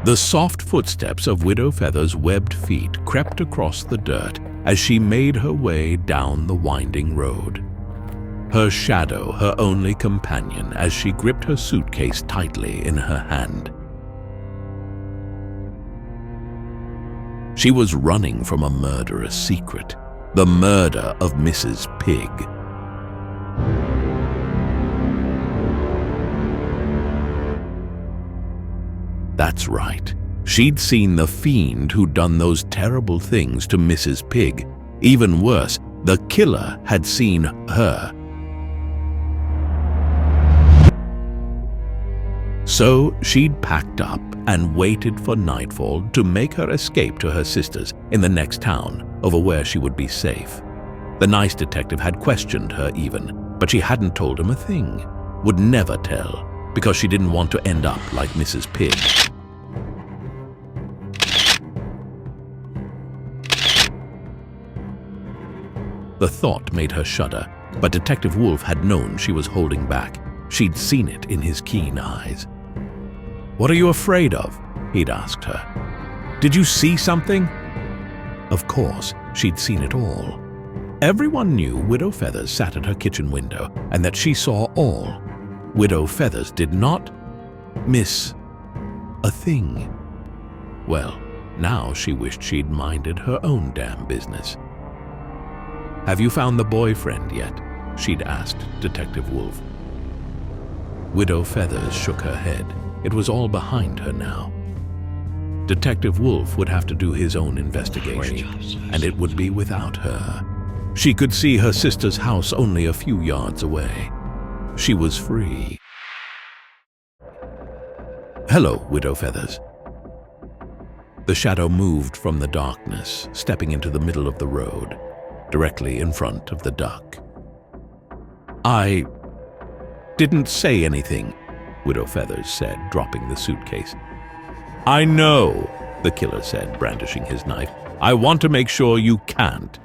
The soft footsteps of Widow Feather's webbed feet crept across the dirt as she made her way down the winding road. Her shadow her only companion as she gripped her suitcase tightly in her hand. She was running from a murderous secret, the murder of Mrs. Pig. That's right. She'd seen the fiend who'd done those terrible things to Mrs. Pig. Even worse, the killer had seen her. So she'd packed up and waited for nightfall to make her escape to her sisters in the next town, over where she would be safe. The nice detective had questioned her even, but she hadn't told him a thing. Would never tell, because she didn't want to end up like Mrs. Pig. The thought made her shudder, but Detective Wolf had known she was holding back. She'd seen it in his keen eyes. "What are you afraid of?" he'd asked her. "Did you see something?" Of course, she'd seen it all. Everyone knew Widow Feathers sat at her kitchen window and that she saw all. Widow Feathers did not miss a thing. Well, now she wished she'd minded her own damn business. "Have you found the boyfriend yet?" she'd asked Detective Wolf. Widow Feathers shook her head. It was all behind her now. Detective Wolf would have to do his own investigation, and it would be without her. She could see her sister's house only a few yards away. She was free. "Hello, Widow Feathers." The shadow moved from the darkness, stepping into the middle of the road, directly in front of the duck. "I didn't say anything," Widow Feathers said, dropping the suitcase. "I know," the killer said, brandishing his knife. "I want to make sure you can't.